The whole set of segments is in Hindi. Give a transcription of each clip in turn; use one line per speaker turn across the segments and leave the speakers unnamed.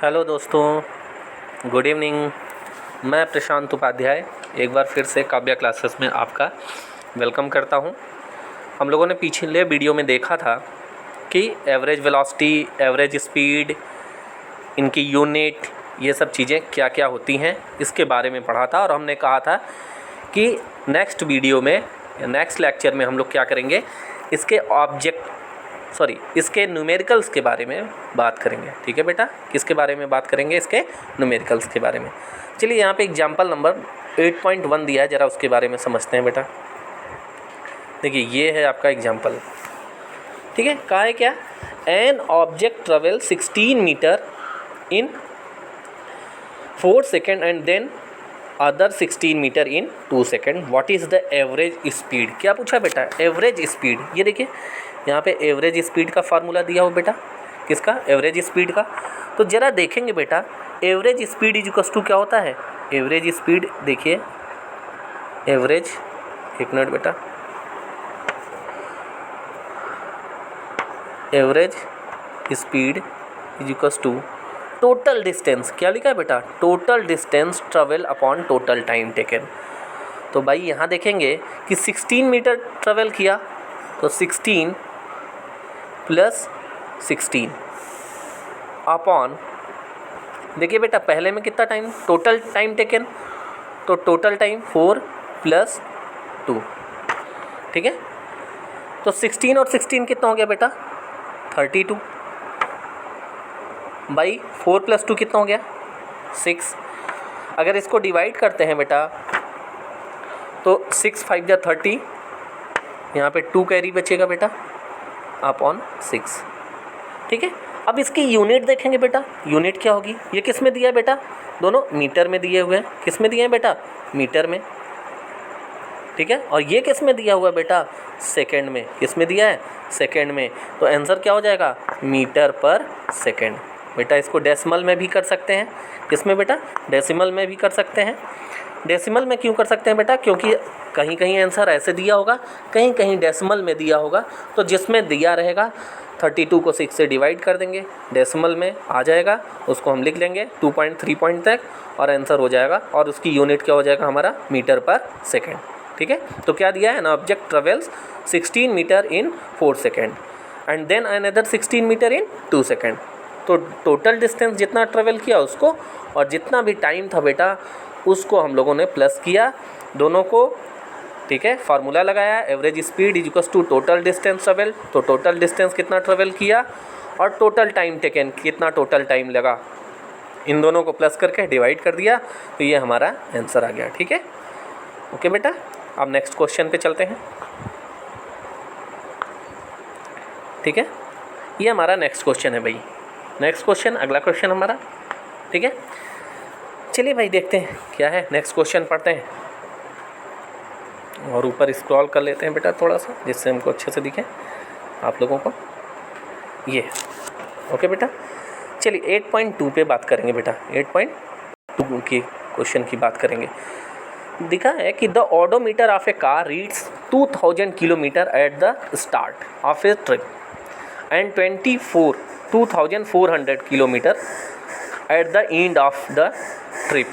हेलो दोस्तों, गुड इवनिंग। मैं प्रशांत उपाध्याय एक बार फिर से काव्या क्लासेस में आपका वेलकम करता हूं। हम लोगों ने पिछले वीडियो में देखा था कि एवरेज वेलोसिटी, एवरेज स्पीड, इनकी यूनिट, ये सब चीज़ें क्या क्या होती हैं इसके बारे में पढ़ा था। और हमने कहा था कि नेक्स्ट वीडियो में, नेक्स्ट लेक्चर में हम लोग क्या करेंगे, इसके न्यूमेरिकल्स के बारे में बात करेंगे। ठीक है बेटा, किसके बारे में बात करेंगे? इसके न्यूमेरिकल्स के बारे में। चलिए यहाँ पे एग्जाम्पल नंबर 8.1 दिया है, ज़रा उसके बारे में समझते हैं बेटा। देखिए ये है आपका एग्जाम्पल। ठीक है, कहा है क्या? An object travel 16 metre in 4 second and then other 16 metre in 2 second. What is the average speed? क्या पूछा बेटा? Average speed. ये देखिए यहाँ पे एवरेज स्पीड का फार्मूला दिया हो बेटा। किसका? एवरेज स्पीड का। तो ज़रा देखेंगे बेटा, average speed is equals to क्या होता है? एवरेज स्पीड देखिए, एवरेज, एक मिनट बेटा, average speed is equals to total distance. क्या लिखा है बेटा? Total distance travel upon total time taken. तो भाई यहाँ देखेंगे कि 16 मीटर ट्रेवल किया, तो 16 प्लस 16 अपॉन, देखिए बेटा पहले में कितना टाइम, टोटल टाइम टेकन, तो टोटल टाइम 4 प्लस 2। ठीक है, तो 16 और 16 कितना हो गया बेटा? 32 बाई 4 प्लस 2 कितना हो गया? 6। अगर इसको डिवाइड करते हैं बेटा तो 6 5 जा 30, यहाँ पे 2 कैरी बचेगा बेटा अपॉन 6। ठीक है, अब इसकी यूनिट देखेंगे बेटा। यूनिट क्या होगी? ये किस में दिया है बेटा? दोनों मीटर में दिए हुए हैं। किस में दिए हैं बेटा? मीटर में। ठीक है, और ये किस में दिया हुआ है बेटा? सेकंड में। किस में दिया है? सेकंड में। तो आंसर क्या हो जाएगा? मीटर पर सेकंड। बेटा इसको डेसिमल में भी कर सकते हैं। किस में बेटा? डेसिमल में भी कर सकते हैं। डेसिमल में क्यों कर सकते हैं बेटा? क्योंकि कहीं कहीं आंसर ऐसे दिया होगा, कहीं कहीं डेसिमल में दिया होगा। तो जिसमें दिया रहेगा 32 को 6 से डिवाइड कर देंगे, डेसिमल में आ जाएगा, उसको हम लिख लेंगे 2.3 पॉइंट तक और आंसर हो जाएगा। और उसकी यूनिट क्या हो जाएगा हमारा? मीटर पर सेकेंड। ठीक है, तो क्या दिया है? An object travels 16 metre in 4 second and then another 16 metre in 2 second. तो टोटल डिस्टेंस जितना ट्रेवल किया उसको, और जितना भी टाइम था बेटा उसको हम लोगों ने प्लस किया दोनों को। ठीक है, फार्मूला लगाया, average speed is equals to total distance travel. तो टोटल डिस्टेंस कितना ट्रेवल किया और टोटल टाइम टेकन कितना, टोटल टाइम लगा, इन दोनों को प्लस करके डिवाइड कर दिया, तो ये हमारा आंसर आ गया। ठीक है, ओके बेटा। अब नेक्स्ट क्वेश्चन पे चलते हैं। ठीक है, ये हमारा नेक्स्ट क्वेश्चन है भाई। नेक्स्ट क्वेश्चन, अगला क्वेश्चन हमारा। ठीक है, चलिए भाई देखते हैं क्या है। नेक्स्ट क्वेश्चन पढ़ते हैं और ऊपर स्क्रॉल कर लेते हैं बेटा थोड़ा सा, जिससे हमको अच्छे से दिखे आप लोगों को। ये ओके बेटा, चलिए 8.2 पे बात करेंगे बेटा। 8.2 की क्वेश्चन की बात करेंगे। दिखा है कि the odometer of A car reads 2000 kilometre at the start of A trip and 2400 kilometre at the end of the trip.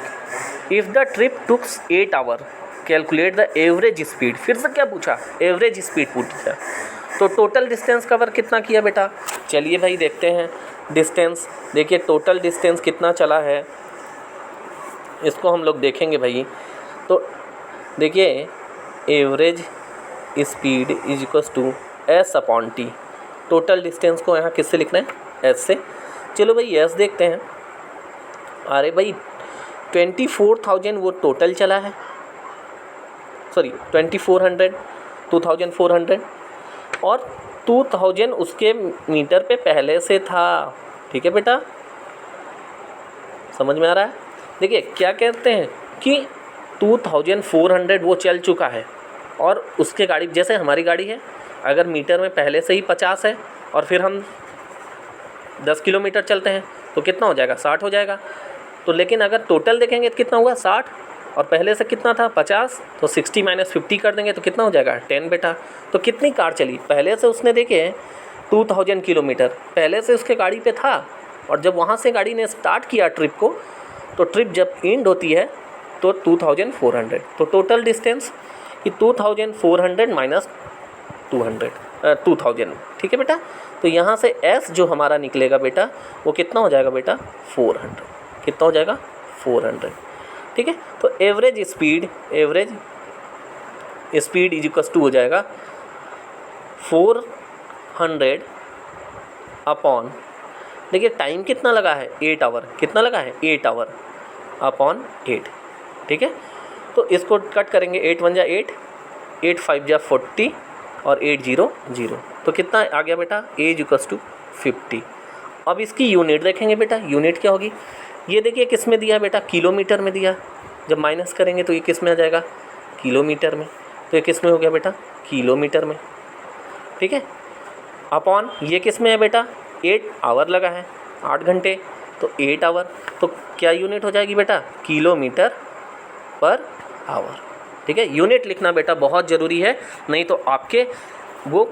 If the trip took 8 hours, calculate the average speed. फिर से क्या पूछा? एवरेज स्पीड पूछा। तो टोटल डिस्टेंस कवर कितना किया बेटा? चलिए भाई देखते हैं डिस्टेंस। देखिए टोटल डिस्टेंस कितना चला है, इसको हम लोग देखेंगे भाई। तो देखिए average speed is equals to S upon T. Total distance को यहाँ किससे लिखना है? एस से। चलो भाई एस देखते हैं। अरे भाई 24,000 वो टोटल चला है, सॉरी 2400 और 2000 उसके मीटर पे पहले से था। ठीक है बेटा, समझ में आ रहा है? देखिए क्या कहते हैं कि 2400 वो चल चुका है और उसके गाड़ी, जैसे हमारी गाड़ी है, अगर मीटर में पहले से ही 50 है और फिर हम 10 किलोमीटर चलते हैं तो कितना हो जाएगा? 60 हो जाएगा। तो लेकिन अगर टोटल देखेंगे तो कितना हुआ? 60, और पहले से कितना था? 50। तो 60 माइनस 50 कर देंगे तो कितना हो जाएगा? 10 बेटा। तो कितनी कार चली? पहले से उसने देखे 2000 किलोमीटर पहले से उसके गाड़ी पे था और जब वहाँ से गाड़ी ने स्टार्ट किया ट्रिप को, तो ट्रिप जब एंड होती है तो 2400, तो टोटल डिस्टेंस कि 2400 माइनस 2000, ठीक है बेटा। तो यहाँ से S जो हमारा निकलेगा बेटा वो कितना हो जाएगा बेटा 400, कितना हो जाएगा 400, ठीक है। तो average speed is equal to हो जाएगा 400 अपॉन, देखिए टाइम कितना लगा है 8 आवर, कितना लगा है 8 आवर अपॉन 8, ठीक है। तो इसको कट करेंगे, 8 1 जा 8, 8 5 जा 40 और 8 0 0, तो कितना आ गया बेटा एज इक्वल्स टू 50। अब इसकी यूनिट देखेंगे बेटा, यूनिट क्या होगी, ये देखिए किस में दिया है बेटा, किलोमीटर में दिया। जब माइनस करेंगे तो ये किस में आ जाएगा, किलोमीटर में, तो ये किस में हो गया बेटा, किलोमीटर में, ठीक है। अपॉन ये किस में है बेटा, 8 आवर लगा है, 8 घंटे, तो 8 आवर, तो क्या यूनिट हो जाएगी बेटा, किलोमीटर पर आवर, ठीक है। यूनिट लिखना बेटा बहुत ज़रूरी है, नहीं तो आपके वो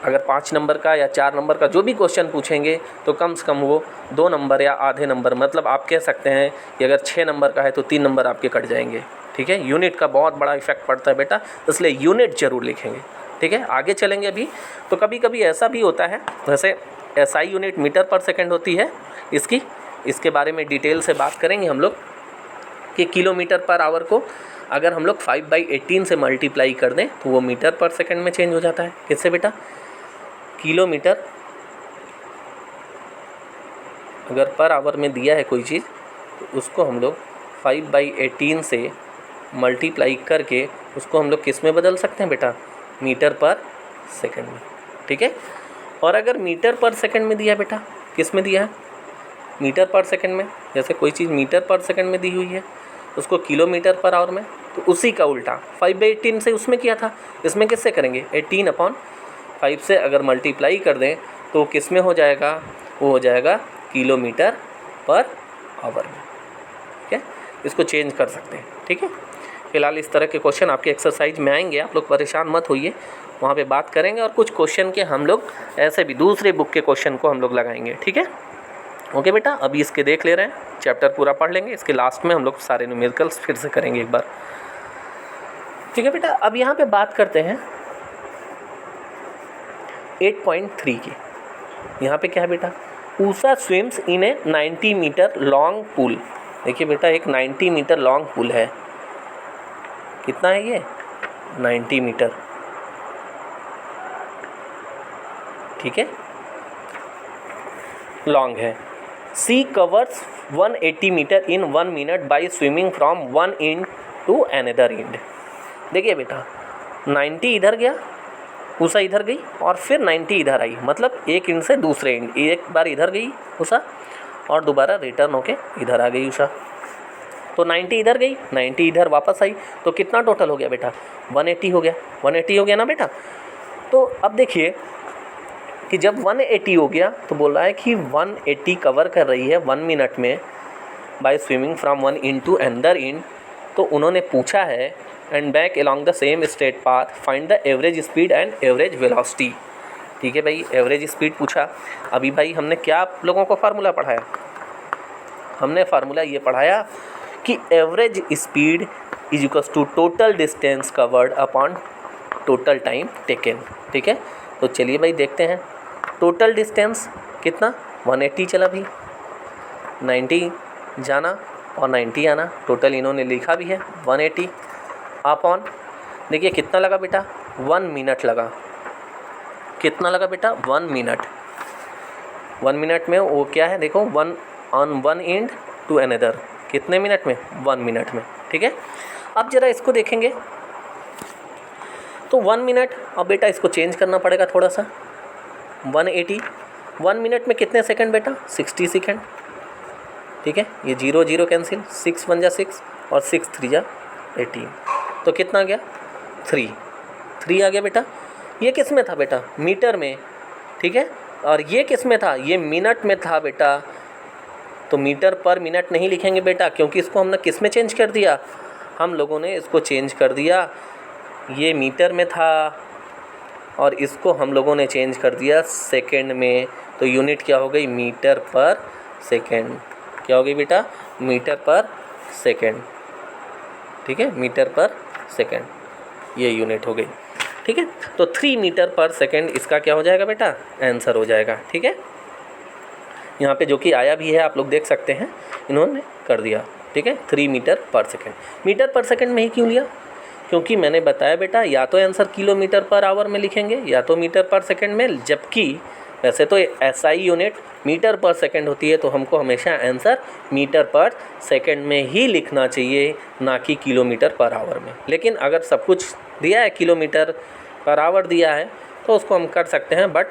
अगर 5 नंबर का या 4 नंबर का जो भी क्वेश्चन पूछेंगे तो कम से कम वो 2 नंबर या आधे नंबर, मतलब आप कह सकते हैं कि अगर 6 नंबर का है तो 3 नंबर आपके कट जाएंगे, ठीक है। यूनिट का बहुत बड़ा इफेक्ट पड़ता है बेटा, इसलिए यूनिट ज़रूर लिखेंगे, ठीक है। आगे चलेंगे अभी, तो कभी कभी ऐसा भी होता है, वैसे SI यूनिट मीटर पर सेकेंड होती है इसके बारे में डिटेल से बात करेंगे हम लोग कि किलोमीटर पर आवर को अगर हम लोग 5/18 से मल्टीप्लाई कर दें तो वो मीटर पर सेकंड में चेंज हो जाता है। किससे बेटा, किलोमीटर अगर पर आवर में दिया है कोई चीज़ तो उसको हम लोग 5/18 से मल्टीप्लाई करके उसको हम लोग किस में बदल सकते हैं बेटा, मीटर पर सेकंड में, ठीक है। और अगर मीटर पर सेकंड में दिया है बेटा, किस में दिया है, मीटर पर सेकंड में, जैसे कोई चीज़ मीटर पर सेकंड में दी हुई है उसको किलोमीटर पर आवर में, तो उसी का उल्टा 5/18 से उसमें किया था, इसमें किससे करेंगे, 18/5 से अगर मल्टीप्लाई कर दें तो किस में हो जाएगा, वो हो जाएगा किलोमीटर पर आवर में, ठीक है। इसको चेंज कर सकते हैं, ठीक है। फिलहाल इस तरह के क्वेश्चन आपके एक्सरसाइज में आएंगे, आप लोग परेशान मत होइए, वहाँ पे बात करेंगे और कुछ क्वेश्चन के हम लोग ऐसे भी दूसरे बुक के क्वेश्चन को हम लोग लगाएंगे, ठीक है। ओके बेटा, अभी इसके देख ले रहे हैं, चैप्टर पूरा पढ़ लेंगे, इसके लास्ट में हम लोग सारे न्यूमेरिकल्स फिर से करेंगे एक बार, ठीक है बेटा। अब यहाँ पे बात करते हैं 8.3 की। यहाँ पे क्या है बेटा, Usha swims in a 90 metre long pool. देखिए बेटा एक 90 मीटर लॉन्ग पूल है, कितना है ये 90 मीटर, ठीक है, लॉन्ग है। She covers 180 metre in 1 minute by swimming from one end to another end. देखिए बेटा 90 इधर गया, उषा इधर गई और फिर 90 इधर आई, मतलब एक एंड से दूसरे एंड, एक बार इधर गई उषा और दोबारा रिटर्न होके इधर आ गई उषा। तो 90 इधर गई, 90 इधर वापस आई, तो कितना टोटल हो गया बेटा 180 हो गया, 180 हो गया ना बेटा। तो अब देखिए कि जब 180 हो गया तो बोल रहा है कि 180 कवर कर रही है 1 मिनट में by swimming from one end to another end. तो उन्होंने पूछा है and back along the same straight path find the average speed and average velocity. ठीक है भाई, एवरेज स्पीड पूछा। अभी भाई हमने क्या आप लोगों को फार्मूला पढ़ाया, हमने फार्मूला ये पढ़ाया कि average speed is equals to total distance covered upon total time taken. ठीक है, तो चलिए भाई देखते हैं टोटल डिस्टेंस कितना 180 चला भी, 90 जाना और 90 आना, टोटल इन्होंने लिखा भी है 180 अपॉन, देखिए कितना लगा बेटा 1 मिनट लगा, कितना लगा बेटा 1 मिनट। 1 मिनट में वो क्या है देखो, one on one end to another, कितने मिनट में 1 मिनट में। ठीक है, अब जरा इसको देखेंगे तो 1 मिनट, अब बेटा इसको चेंज करना पड़ेगा थोड़ा सा, 180 1 मिनट में कितने सेकंड बेटा 60 सेकंड। ठीक है, ये 0 0 कैंसिल, 6 1 जा 6 और 6 3 जा 18, तो कितना आ गया 3 आ गया बेटा। ये किस में था बेटा मीटर में, ठीक है, और ये किस में था, ये मिनट में था बेटा। तो मीटर पर मिनट नहीं लिखेंगे बेटा, क्योंकि इसको हमने किस में चेंज कर दिया, हम लोगों ने इसको चेंज कर दिया, ये मीटर में था और इसको हम लोगों ने चेंज कर दिया सेकेंड में, तो यूनिट क्या हो गई, मीटर पर सेकेंड। क्या हो गई बेटा, मीटर पर सेकेंड। ठीक है, मीटर पर सेकेंड ये यूनिट हो गई। ठीक है, तो 3 मीटर पर सेकेंड इसका क्या हो जाएगा बेटा, आंसर हो जाएगा। ठीक है, यहाँ पे जो कि आया भी है आप लोग देख सकते हैं, इन्होंने कर दिया। ठीक है, 3 मीटर पर सेकेंड। मीटर पर सेकेंड में ही क्यों लिया, क्योंकि मैंने बताया बेटा या तो आंसर किलोमीटर पर आवर में लिखेंगे या तो मीटर पर सेकेंड में, जबकि वैसे तो एसआई यूनिट मीटर पर सेकेंड होती है, तो हमको हमेशा आंसर मीटर पर सेकेंड में ही लिखना चाहिए, ना कि किलोमीटर पर आवर में। लेकिन अगर सब कुछ दिया है, किलोमीटर पर आवर दिया है, तो उसको हम कर सकते हैं, बट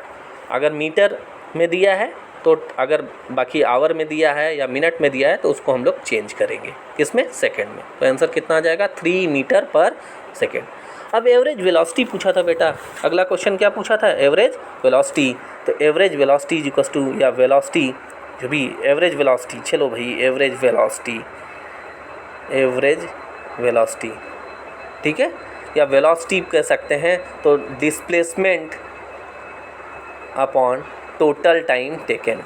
अगर मीटर में दिया है तो, अगर बाकी आवर में दिया है या मिनट में दिया है तो उसको हम लोग चेंज करेंगे, किसमें, सेकेंड में। तो आंसर कितना आ जाएगा, 3 मीटर पर सेकेंड। अब एवरेज वेलोसिटी पूछा था बेटा, अगला क्वेश्चन क्या पूछा था, एवरेज वेलोसिटी। तो एवरेज वेलोसिटी इक्वल्स टू, या वेलोसिटी जो भी एवरेज वेलोसिटी, चलो भाई एवरेज वेलोसिटी, एवरेज वेलोसिटी, ठीक है, या वेलोसिटी कह सकते हैं, तो displacement upon total time taken,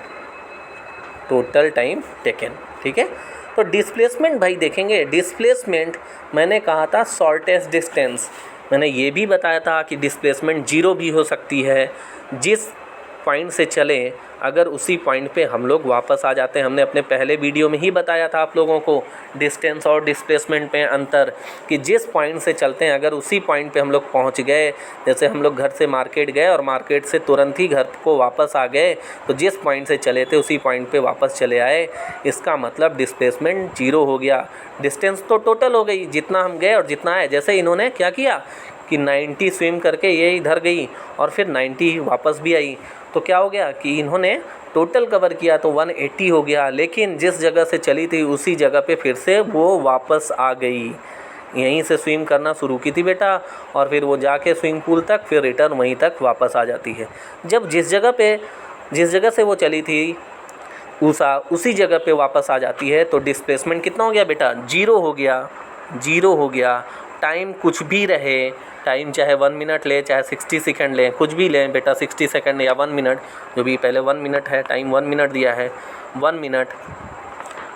total time taken. ठीक है, तो डिस्प्लेसमेंट भाई देखेंगे, डिस्प्लेसमेंट मैंने कहा था शॉर्टेस्ट डिस्टेंस, मैंने ये भी बताया था कि डिस्प्लेसमेंट 0 भी हो सकती है, जिस पॉइंट से चले अगर उसी पॉइंट पे हम लोग वापस आ जाते हैं। हमने अपने पहले वीडियो में ही बताया था आप लोगों को डिस्टेंस और डिस्प्लेसमेंट में अंतर, कि जिस पॉइंट से चलते हैं अगर उसी पॉइंट पे हम लोग पहुंच गए, जैसे हम लोग घर से मार्केट गए और मार्केट से तुरंत ही घर को वापस आ गए, तो जिस पॉइंट से चले थे उसी पॉइंट पे वापस चले आए, इसका मतलब डिस्प्लेसमेंट 0 हो गया। डिस्टेंस तो टोटल हो गई, जितना हम गए और जितना आए। जैसे इन्होंने क्या किया कि 90 स्विम करके ये इधर गई और फिर 90 वापस भी आई, तो क्या हो गया कि इन्होंने टोटल कवर किया तो 180 हो गया, लेकिन जिस जगह से चली थी उसी जगह पे फिर से वो वापस आ गई। यहीं से स्विम करना शुरू की थी बेटा, और फिर वो जाके स्विमिंग पूल तक, फिर रिटर्न वहीं तक वापस आ जाती है। जब जिस जगह से वो चली थी उसी जगह पे वापस आ जाती है, तो डिस्प्लेसमेंट कितना हो गया बेटा, 0 हो गया, 0 हो गया। टाइम कुछ भी रहे, टाइम चाहे 1 मिनट ले, चाहे 60 सेकंड लें, कुछ भी लें बेटा, 60 सेकंड या 1 मिनट, जो भी पहले 1 मिनट है, टाइम 1 मिनट दिया है, 1 मिनट,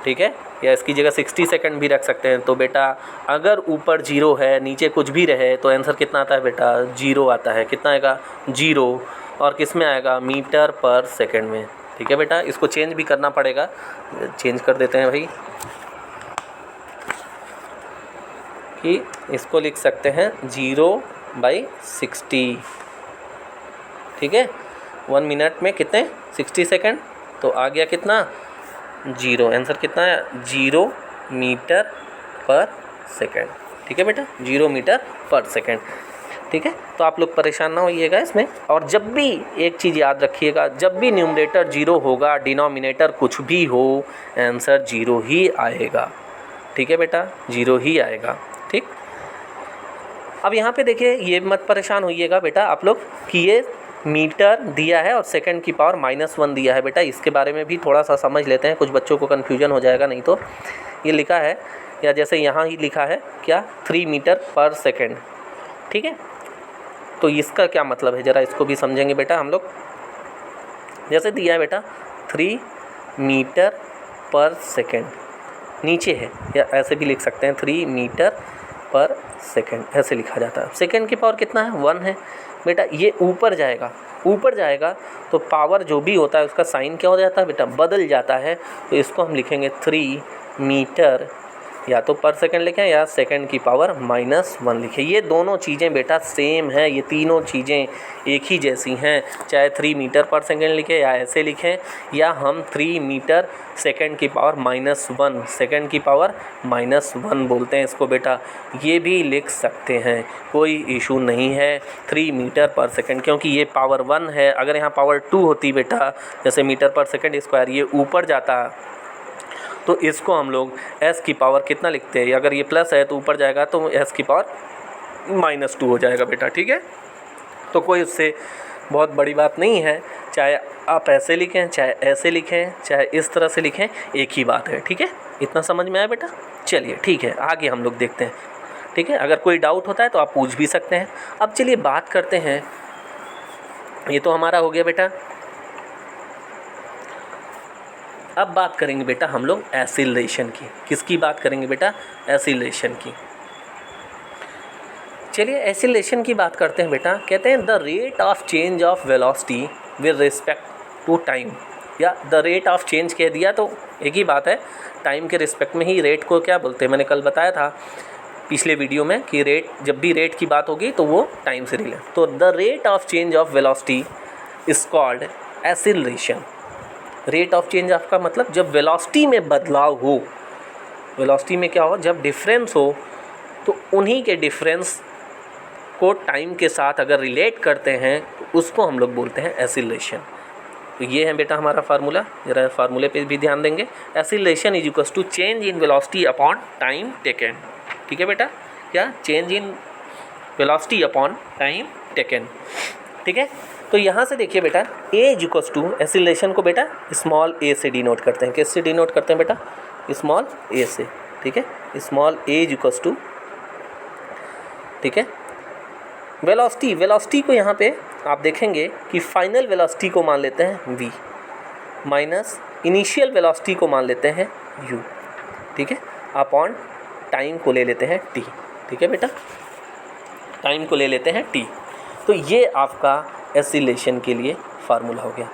ठीक है, या इसकी जगह 60 सेकंड भी रख सकते हैं। तो बेटा अगर ऊपर 0 है, नीचे कुछ भी रहे, तो आंसर कितना आता है बेटा, 0 आता है। कितना आएगा, 0, और किस में आएगा, मीटर पर सेकेंड में। ठीक है बेटा, इसको चेंज भी करना पड़ेगा, चेंज कर देते हैं भाई, कि इसको लिख सकते हैं 0/60। ठीक है, 1 मिनट में कितने, 60 सेकंड, तो आ गया कितना, 0। आंसर कितना है, 0 मीटर पर सेकंड। ठीक है बेटा, 0 मीटर पर सेकंड। ठीक है, तो आप लोग परेशान ना होइएगा इसमें। और जब भी एक चीज़ याद रखिएगा, जब भी न्यूमरेटर 0 होगा, डिनोमिनेटर कुछ भी हो, आंसर 0 ही आएगा। ठीक है बेटा, 0 ही आएगा। ठीक, अब यहाँ पे देखिए, ये मत परेशान होइएगा बेटा आप लोग कि ये मीटर दिया है और सेकंड की पावर -1 दिया है। बेटा इसके बारे में भी थोड़ा सा समझ लेते हैं, कुछ बच्चों को कन्फ्यूजन हो जाएगा। नहीं तो ये लिखा है, या जैसे यहाँ ही लिखा है क्या, 3 मीटर पर सेकंड। ठीक है, तो इसका क्या मतलब है, ज़रा इसको भी समझेंगे बेटा हम लोग। जैसे दिया है बेटा 3 मीटर पर सेकंड, नीचे है, या ऐसे भी लिख सकते हैं 3 मीटर पर सेकंड, ऐसे लिखा जाता है। सेकंड की पावर कितना है, 1 है बेटा। ये ऊपर जाएगा, ऊपर जाएगा तो पावर जो भी होता है उसका साइन क्या हो जाता है बेटा, बदल जाता है। तो इसको हम लिखेंगे 3 मीटर, या तो पर सेकंड लिखें या सेकंड की पावर -1 लिखें। ये दोनों चीज़ें बेटा सेम है, ये तीनों चीज़ें एक ही जैसी हैं। चाहे 3 मीटर पर सेकंड लिखें या ऐसे लिखें, या हम 3 मीटर सेकंड की पावर -1, सेकंड की पावर -1 बोलते हैं इसको बेटा, ये भी लिख सकते हैं, कोई इशू नहीं है। 3 मीटर पर सेकंड, क्योंकि ये पावर 1 है। अगर यहाँ पावर 2 होती बेटा, जैसे मीटर पर सेकंड स्क्वायर, ये ऊपर जाता, तो इसको हम लोग s की पावर कितना लिखते हैं, अगर ये प्लस है तो ऊपर जाएगा तो s की पावर -2 हो जाएगा बेटा। ठीक है, तो कोई उससे बहुत बड़ी बात नहीं है, चाहे आप ऐसे लिखें, चाहे ऐसे लिखें, चाहे इस तरह से लिखें, एक ही बात है। ठीक है, इतना समझ में आया बेटा। चलिए ठीक है, आगे हम लोग देखते हैं। ठीक है, अगर कोई डाउट होता है तो आप पूछ भी सकते हैं। अब चलिए बात करते हैं ये तो हमारा हो गया बेटा। अब बात करेंगे बेटा हम लोग एसिलेशन की। किसकी बात करेंगे बेटा? एसिलेशन की। चलिए एसिलेशन की बात करते हैं बेटा। कहते हैं the rate of change of velocity with respect to time, या द रेट ऑफ चेंज कह दिया तो एक ही बात है, टाइम के रिस्पेक्ट में ही रेट को क्या बोलते हैं। मैंने कल बताया था पिछले वीडियो में कि रेट, जब भी रेट की बात होगी तो वो टाइम से रिलेटेड। तो the rate of change of velocity is called acceleration. Rate of change आपका मतलब जब वेलोसिटी में बदलाव हो, वेलोसिटी में क्या हो, जब डिफरेंस हो, तो उन्हीं के डिफरेंस को टाइम के साथ अगर रिलेट करते हैं तो उसको हम लोग बोलते हैं एसिलेशन। तो ये है बेटा हमारा फार्मूला, जरा फार्मूले पे भी ध्यान देंगे। Acceleration is equals to change in velocity upon time taken. ठीक है बेटा, क्या? Change in velocity upon time taken. ठीक है, तो यहाँ से देखिए बेटा A is equals to, acceleration को बेटा स्मॉल ए से डिनोट करते हैं। किससे डिनोट करते हैं बेटा? स्मॉल ए से। ठीक है, small A is equals to, ठीक है, वेलोसिटी। वेलोसिटी को यहाँ पे आप देखेंगे कि फाइनल वेलोसिटी को मान लेते हैं v माइनस इनिशियल वेलोसिटी को मान लेते हैं u। ठीक है, अपॉन टाइम को ले लेते हैं t। ठीक है बेटा, टाइम को ले लेते हैं t। तो ये आपका एसिलेशन के लिए फार्मूला हो गया।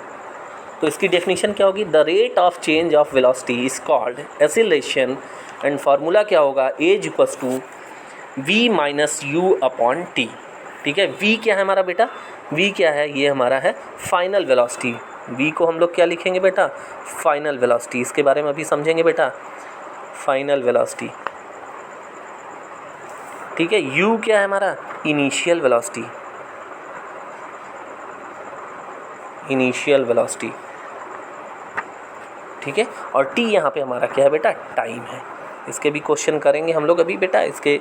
तो इसकी डेफिनेशन क्या होगी? The rate of change of velocity is called acceleration, and formula क्या होगा? a is equals to v minus u upon t। ठीक है, v क्या है हमारा बेटा? v क्या है? ये हमारा है फाइनल वेलोसिटी। v को हम लोग क्या लिखेंगे बेटा? Final velocity. इसके बारे में अभी समझेंगे बेटा, फाइनल वेलोसिटी। ठीक है, u क्या है हमारा? Initial velocity, initial velocity. ठीक है, और t यहाँ पे हमारा क्या है बेटा? टाइम है। इसके भी क्वेश्चन करेंगे हम लोग अभी बेटा, इसके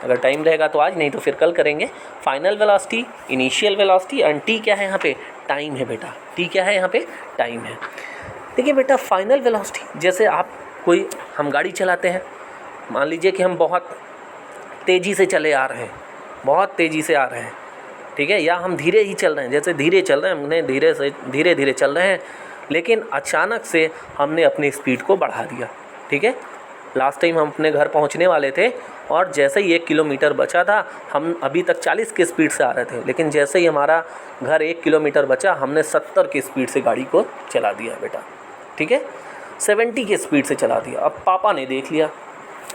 अगर टाइम रहेगा तो आज, नहीं तो फिर कल करेंगे। Final velocity, initial velocity, and T क्या है यहाँ पे? टाइम है बेटा। टी क्या है यहाँ पे? टाइम है। देखिए बेटा फाइनल वेलोसिटी, जैसे हम गाड़ी चलाते हैं, मान लीजिए कि हम बहुत तेज़ी से चले आ रहे हैं, बहुत तेज़ी से आ रहे हैं, ठीक है, या हम धीरे ही चल रहे हैं, जैसे धीरे चल रहे हैं, हमने धीरे धीरे चल रहे हैं, लेकिन अचानक से हमने अपनी स्पीड को बढ़ा दिया। ठीक है, लास्ट टाइम हम अपने घर पहुंचने वाले थे और जैसे ही 1 किलोमीटर बचा था, हम अभी तक 40 की स्पीड से आ रहे थे, लेकिन जैसे ही हमारा घर 1 किलोमीटर बचा, हमने 70 की स्पीड से गाड़ी को चला दिया बेटा। ठीक है, 70 की स्पीड से चला दिया। अब पापा ने देख लिया,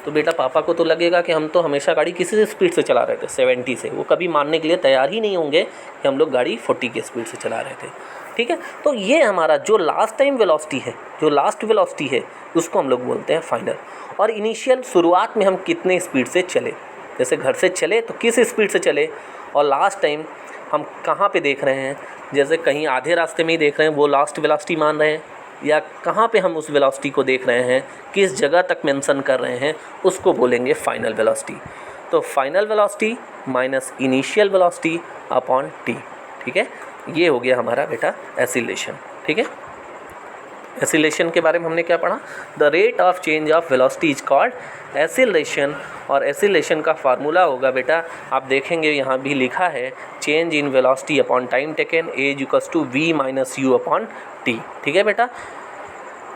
तो बेटा पापा को तो लगेगा कि हम तो हमेशा गाड़ी किसी स्पीड से चला रहे थे, 70 से। वो कभी मानने के लिए तैयार ही नहीं होंगे कि हम लोग गाड़ी 40 की स्पीड से चला रहे थे। ठीक है, तो ये हमारा जो लास्ट टाइम वेलोसिटी है, जो लास्ट वेलोसिटी है, उसको हम लोग बोलते हैं फाइनल। और इनिशियल, शुरुआत में हम कितने स्पीड से चले, जैसे घर से चले तो किस स्पीड से चले, और लास्ट टाइम हम कहाँ पे देख रहे हैं, जैसे कहीं आधे रास्ते में ही देख रहे हैं, वो लास्ट वेलोसिटी मान रहे हैं, या कहाँ पे हम उस वेलोसिटी को देख रहे हैं, किस जगह तक मेंशन कर रहे हैं, उसको बोलेंगे फाइनल वेलोसिटी। तो final velocity minus initial velocity upon T. ठीक है, ये हो गया हमारा बेटा एसिलेशन। ठीक है, एसिलेशन के बारे में हमने क्या पढ़ा? The rate of change of velocity is called acceleration, और एसिलेशन का फार्मूला होगा बेटा, आप देखेंगे यहाँ भी लिखा है, change in velocity upon time taken A is equals to v minus U upon T. ठीक है बेटा,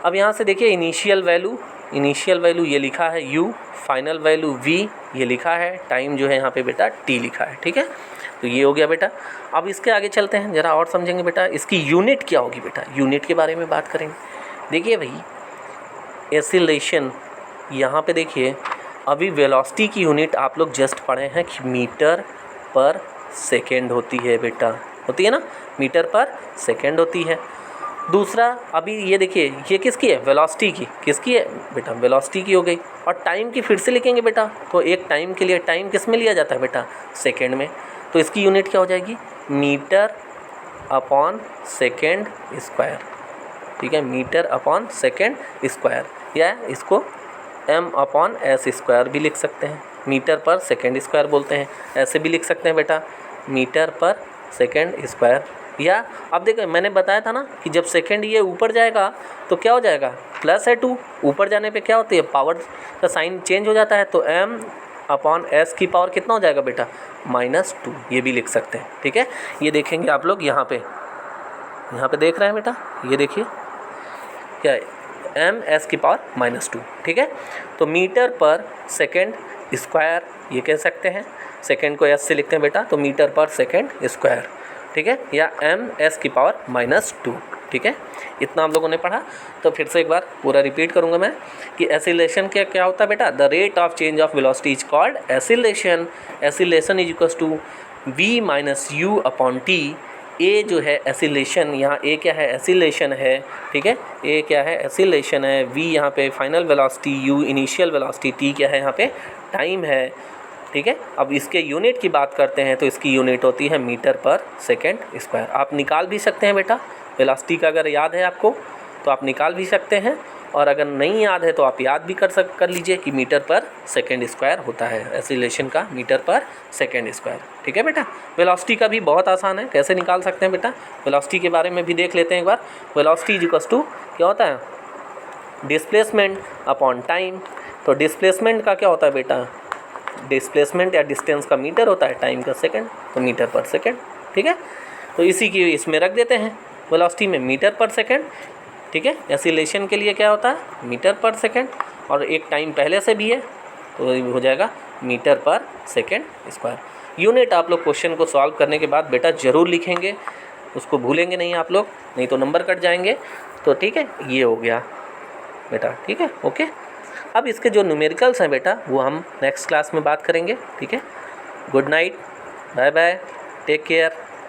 अब यहाँ से देखिए इनिशियल वैल्यू ये लिखा है u, फाइनल वैल्यू v ये लिखा है, टाइम जो है यहाँ पे बेटा t लिखा है। ठीक है, तो ये हो गया बेटा। अब इसके आगे चलते हैं, ज़रा और समझेंगे बेटा, इसकी यूनिट क्या होगी बेटा, यूनिट के बारे में बात करेंगे। देखिए भाई एसिलेशन, यहाँ पे देखिए अभी वेलोसिटी की यूनिट आप लोग जस्ट पढ़े हैं कि मीटर पर सेकेंड होती है बेटा, होती है ना, मीटर पर सेकेंड होती है। दूसरा अभी ये देखिए, ये किसकी है? वेलोसिटी की। किसकी है बेटा? वेलोसिटी की हो गई। और टाइम की फिर से लिखेंगे बेटा, तो एक टाइम के लिए टाइम किस में लिया जाता है बेटा? सेकेंड में। तो इसकी यूनिट क्या हो जाएगी? Metre upon second square. ठीक है, मीटर अपॉन सेकेंड स्क्वायर, या इसको m अपॉन एस स्क्वायर भी लिख सकते हैं, मीटर पर सेकेंड स्क्वायर बोलते हैं, ऐसे भी लिख सकते हैं बेटा, मीटर पर सेकेंड स्क्वायर। या अब देखो मैंने बताया था ना कि जब सेकेंड ये ऊपर जाएगा तो क्या हो जाएगा? प्लस है 2, ऊपर जाने पे क्या होती है? पावर का साइन चेंज हो जाता है, तो m अपॉन एस की पावर कितना हो जाएगा बेटा, -2, ये भी लिख सकते हैं। ठीक है, ये देखेंगे आप लोग यहाँ पे देख रहे हैं बेटा, ये देखिए क्या है, एम एस की पावर -2। ठीक है, तो मीटर पर सेकेंड स्क्वायर ये कह सकते हैं, सेकेंड को एस से लिखते हैं बेटा, तो मीटर पर सेकेंड स्क्वायर। ठीक है, या एम एस की पावर -2। ठीक है, इतना हम लोगों ने पढ़ा। तो फिर से एक बार पूरा रिपीट करूँगा मैं कि एसिलेशन क्या होता है बेटा, the rate of change of velocity is called acceleration. Acceleration is equals to v - u upon t. A जो है एसिलेशन, यहाँ ए क्या है, एसिलेशन है। ठीक है, ए क्या है, एसिलेशन है, v यहाँ पे final velocity, u initial velocity, T क्या है यहाँ पे, टाइम है। ठीक है, अब इसके यूनिट की बात करते हैं तो इसकी यूनिट होती है मीटर पर सेकेंड स्क्वायर। आप निकाल भी सकते हैं बेटा, वेलोसिटी का अगर याद है आपको तो आप निकाल भी सकते हैं, और अगर नहीं याद है तो आप याद भी कर लीजिए कि मीटर पर सेकेंड स्क्वायर होता है एसिलेशन का, मीटर पर सेकेंड स्क्वायर। ठीक है बेटा, वेलोसिटी का भी बहुत आसान है, कैसे निकाल सकते हैं बेटा, वेलोसिटी के बारे में भी देख लेते हैं एक बार। वेलोसिटी इज इक्वल्स टू क्या होता है, डिस्प्लेसमेंट अपॉन टाइम। तो डिस्प्लेसमेंट का क्या होता है बेटा, डिस्प्लेसमेंट या डिस्टेंस का मीटर होता है, टाइम का सेकंड, तो मीटर पर सेकंड। ठीक है, तो इसी की इसमें रख देते हैं वेलोसिटी में मीटर पर सेकंड। ठीक है, एसिलेशन के लिए क्या होता है, मीटर पर सेकंड, और एक टाइम पहले से भी है तो हो जाएगा मीटर पर सेकंड स्क्वायर। यूनिट आप लोग क्वेश्चन को सॉल्व करने के बाद बेटा ज़रूर लिखेंगे, उसको भूलेंगे नहीं आप लोग, नहीं तो नंबर कट जाएंगे। तो ठीक है, ये हो गया बेटा। ठीक है, ओके। अब इसके जो न्यूमेरिकल्स हैं बेटा वो हम नेक्स्ट क्लास में बात करेंगे। ठीक है, good night, bye bye, take care.